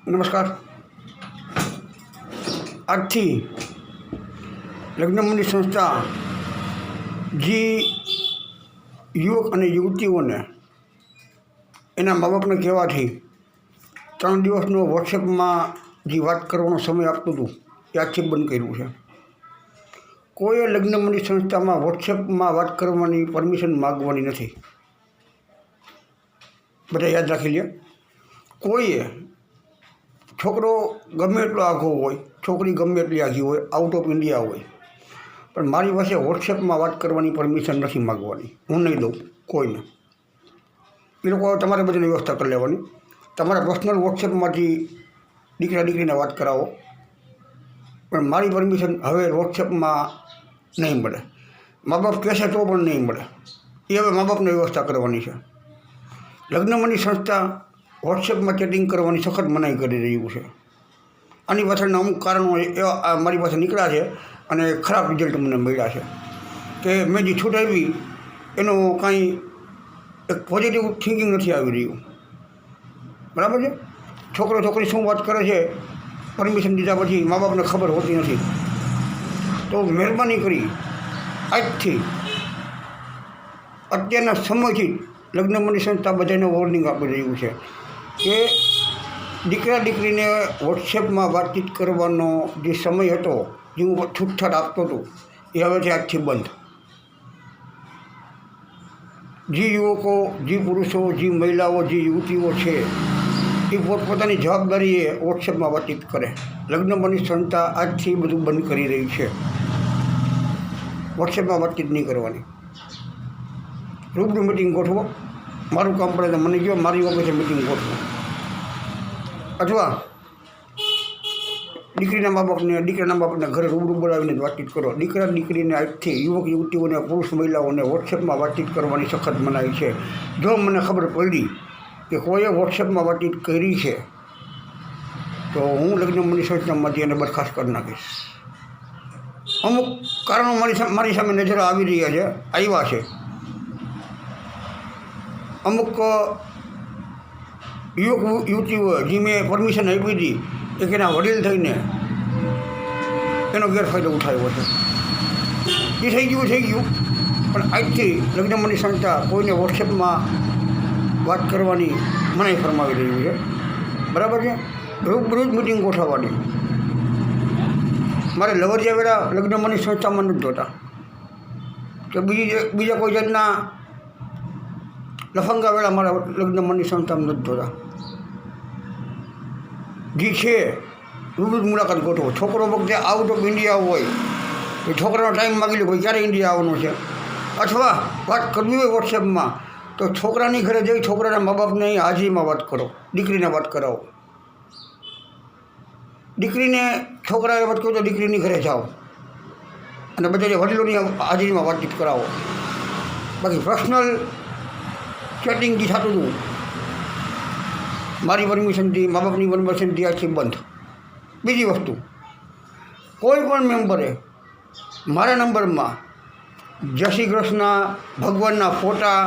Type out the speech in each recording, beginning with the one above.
નમસ્કાર. આજથી લગ્નમંડળ સંસ્થા જે યુવક અને યુવતીઓને એના મા બાપને કહેવાથી 3 દિવસનો વોટ્સએપમાં જે વાત કરવાનો સમય આપતું હતું એ આજથી બંધ કર્યું છે. કોઈએ લગ્નમંડળ સંસ્થામાં વોટ્સએપમાં વાત કરવાની પરમિશન માગવાની નથી. બધા યાદ રાખી લે. કોઈએ છોકરો ગમે એટલો આઘો હોય, છોકરી ગમે એટલી આઘી હોય, આઉટ ઓફ ઇન્ડિયા હોય, પણ મારી પાસે વોટ્સએપમાં વાત કરવાની પરમિશન નથી માગવાની. હું નહીં દઉં કોઈને. એ લોકો તમારે બધાની વ્યવસ્થા કરી લેવાની. તમારા પર્સનલ વોટ્સએપમાંથી દીકરા દીકરીને વાત કરાવો, પણ મારી પરમિશન હવે વોટ્સએપમાં નહીં મળે. મા બાપ કહેશે તો પણ નહીં મળે. એ હવે મા બાપને વ્યવસ્થા કરવાની છે. લગ્નમંડળ સંસ્થા વોટ્સએપમાં ચેટિંગ કરવાની સખત મનાઈ કરી રહ્યું છે. આની પાછળના અમુક કારણો એવા મારી પાસે નીકળ્યા છે અને ખરાબ રિઝલ્ટ મને મળ્યા છે કે મેં જે છૂટ આપી એનું કાંઈ એક પોઝિટિવ થિંકિંગ નથી આવી રહ્યું. બરાબર છે. છોકરો છોકરી શું વાત કરે છે પરમિશન દીધા પછી મા બાપને ખબર હોતી નથી. તો મહેરબાની કરી આજથી અત્યારના સમયથી લગ્નમંડળ સંસ્થા બધાને વોર્નિંગ આપી રહ્યું છે કે દીકરા દીકરીને વોટ્સએપમાં વાતચીત કરવાનો જે સમય હતો, જે હું છૂટછાટ આપતો હતો, એ હવેથી આજથી બંધ. જે યુવકો, જે પુરુષો, જે મહિલાઓ, જે યુવતીઓ છે એ પોતપોતાની જવાબદારીએ વોટ્સએપમાં વાતચીત કરે. લગ્નમંડળ સંસ્થા આજથી બધું બંધ કરી રહી છે. વોટ્સએપમાં વાતચીત નહીં કરવાની. રૂબરૂ મિટિંગ ગોઠવો. મારું કામ પડે તો મને કહો, મારી ઓફિસે મિટિંગ ગોઠવો. અથવા દીકરીના મા બાપને, દીકરાના મા બાપને ઘરે રૂબરૂ બોલાવીને વાતચીત કરો. દીકરા દીકરીને આજથી યુવક યુવતીઓને, પુરુષ મહિલાઓને વોટ્સએપમાં વાતચીત કરવાની સખત મનાઈ છે. જો મને ખબર પડી કે કોઈએ વોટ્સએપમાં વાતચીત કરી છે તો હું લગ્નમંડળ સંસ્થામાંથી એને બરખાસ્ત કરી નાખીશ. અમુક કારણો મારી સામે નજર આવી રહ્યા છે, આવ્યા છે. અમુક યુવક યુવતીઓ જે મેં પરમિશન આપી હતી એક એના વડીલ થઈને એનો ગેરફાયદો ઉઠાવ્યો છે. એ થઈ ગયું. પણ આજથી લગ્નમંડળ સંસ્થા કોઈને વોટ્સએપમાં વાત કરવાની મનાઈ ફરમાવી રહ્યું છે. બરાબર છે. રૂબરૂ જ મિટિંગ ગોઠવવાની. મારે લવરિયા વેળા લગ્નમંડળ સંસ્થામાં નથી જોતા કે બીજા કોઈ જાતના લફંગા વેળા મારા લગ્નમંડળ સંસ્થામાં નથી જોતા. જે છે રૂબરૂ મુલાકાત ગોઠવો. છોકરો વખતે આઉટ ઓફ ઇન્ડિયા હોય તો છોકરાનો ટાઈમ માગી લે, ભાઈ ક્યારે ઇન્ડિયા આવવાનું છે. અથવા વાત કરવી હોય વોટ્સએપમાં તો છોકરાની ઘરે જઈ છોકરાના મા બાપને હાજરીમાં વાત કરો. દીકરીને વાત કરાવો. દીકરીને છોકરાએ વાત કરો તો દીકરીની ઘરે જાઓ અને બધા વડીલોની હાજરીમાં વાતચીત કરાવો. બાકી પર્સનલ ચેટિંગ જે થતું હતું મારી પરમિશનથી, મા બાપની પરમિશનથી આથી બંધ. બીજી વસ્તુ, કોઈ પણ મેમ્બરે મારા નંબરમાં જય શ્રી કૃષ્ણ, ભગવાનના ફોટા,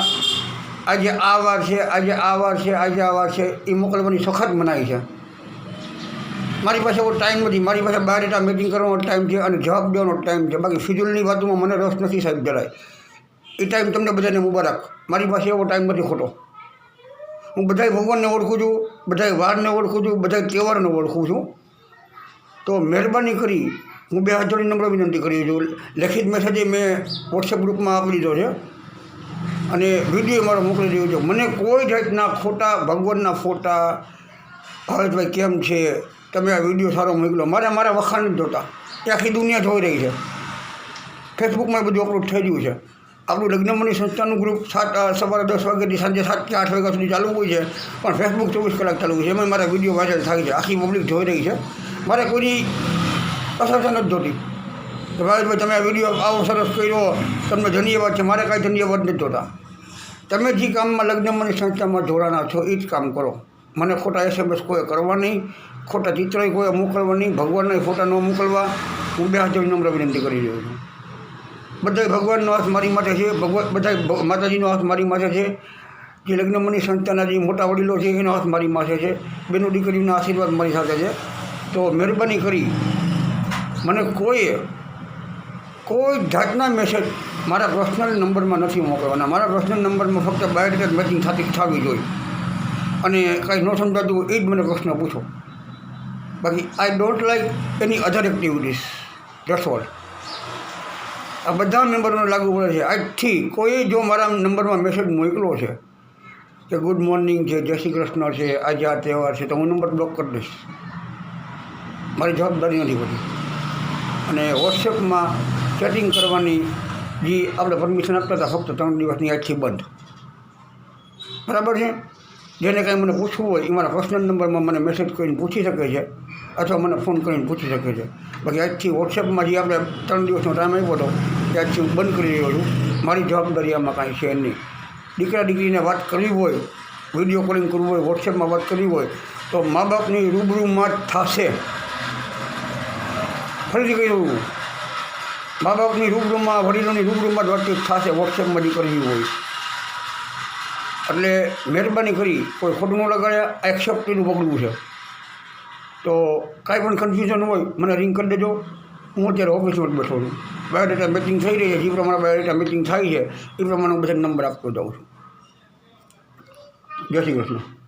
આજે આ વાર છે, આજે આ વાર છે, આજે આ વાર છે, એ મોકલવાની સખત મનાઈ છે. મારી પાસે એવો ટાઈમ નથી. મારી પાસે બાયોડેટા મીટિંગ કરવાનો ટાઈમ છે અને જવાબ દેવાનો ટાઈમ છે. બાકી ફિઝુલની વાતોમાં મને રસ નથી સાહેબ જરાય. એ ટાઈમ તમને બધાને મુબારક. મારી પાસે એવો ટાઈમ નથી ખોટો. હું બધાય ભગવાનને ઓળખું છું, બધાય વારને ઓળખું છું, બધાય તહેવારને ઓળખું છું. તો મહેરબાની કરી હું 2 હાથ જોડી નમ્ર વિનંતી કરી છું. લેખિત મેસેજે મેં વોટ્સએપ ગ્રુપમાં આપી દીધો છે અને વિડીયો મારો મોકલી રહ્યો છું. મને કોઈ જાતના ખોટા ભગવાનના ફોટા, ભાવેશભાઈ કેમ છે, તમે આ વિડીયો સારો મોકલો, મારા વખાણ નથી જોતા. એ આખી દુનિયા જોઈ રહી છે. ફેસબુકમાં બધું અપલોડ થઈ રહ્યું છે. આપણું લગ્નમંડળ સંસ્થાનું ગ્રુપ સવારે 10 વાગ્યાથી સાંજે 7 કે 8 વાગ્યા સુધી ચાલુ હોય છે, પણ ફેસબુક 24 કલાક ચાલુ હોય છે. એમાં મારા વિડીયો વાયરલ થાય છે. આખી પબ્લિક જોઈ રહી છે. મારે કોઈની અસર નથી જોતી કે ભાવેશભાઈ તમે આ વિડીયો આવો સરસ કર્યો, તમને ધન્યવાદ છે. મારે કાંઈ ધન્યવાદ નથી જોતા. તમે જે કામમાં લગ્નમંડળ સંસ્થામાં જોડાના છો એ જ કામ કરો. મને ખોટા SMS કોઈ કરવા નહીં, ખોટા ચિત્રોય કોઈ મોકલવા નહીં, ભગવાનના ફોટા ન મોકલવા. હું 2 હાથ જોડી નમ્ર વિનંતી કરી રહ્યો છું. બધાય ભગવાનનો હાથ મારી માટે છે, બધા માતાજીનો હાથ મારી માટે છે. જે લગ્નમની સંસ્થાના જે મોટા વડીલો છે એનો હાથ મારી પાસે છે, બેનો દીકરીના આશીર્વાદ મારી સાથે છે. તો મહેરબાની કરી મને કોઈ જાતના મેસેજ મારા પર્સનલ નંબરમાં નથી મોકલવાના. મારા પર્સનલ નંબરમાં ફક્ત બાયોડેટા મેચિંગ થવી જોઈએ અને કાંઈ ન સમજાતું હોય એ જ મને પ્રશ્ન પૂછો. બાકી I don't like any other activities. That's all. આ બધા મેમ્બરોને લાગુ પડે છે. આજથી કોઈ જો મારા નંબરમાં મેસેજ મોકલો છે કે ગુડ મોર્નિંગ છે, જય શ્રી કૃષ્ણ છે, આજે આ તહેવાર છે, તો હું નંબર બ્લોક કરી દઈશ. મારી જવાબદારી નથી બધી. અને વોટ્સએપમાં ચેટિંગ કરવાની જે આપણે પરમિશન આપતા હતા ફક્ત 3 દિવસની આજથી બંધ. બરાબર છે. જેને કાંઈ મને પૂછવું હોય એ મારા પર્સનલ નંબરમાં મને મેસેજ કરીને પૂછી શકે છે અથવા મને ફોન કરીને પૂછી શકે છે. બાકી આજથી વોટ્સએપમાં જે આપણે 3 દિવસનો ટાઈમ આપ્યો હતો એ આજથી હું બંધ કરી રહ્યો છું. મારી જવાબદારી આમાં કાંઈ છે નહીં. દીકરા દીકરીને વાત કરવી હોય, વિડીયો કોલિંગ કરવું હોય, વોટ્સએપમાં વાત કરવી હોય તો મા બાપની રૂબરૂમાં જ થશે. ફરીથી કહ્યું, મા બાપની રૂબરૂમાં, વડીલોની રૂબરૂમાં જ વાતચીત થશે વોટ્સએપમાં જે કરવી હોય. એટલે મહેરબાની કરી કોઈ ખોટું ન લગાડ્યા. એક્સેપ્ટનું પગલું છે. તો કાંઈ પણ કન્ફ્યુઝન હોય મને રિંગ કરી દેજો. હું અત્યારે ઓફિસમાં જ બેઠો છું. બાયોડેટા મેચિંગ થઈ રહી છે. જે પ્રમાણે બાયોડેટા મેચિંગ થાય છે એ પ્રમાણે હું બધા નંબર આપતો જાઉં છું. જય શ્રી કૃષ્ણ.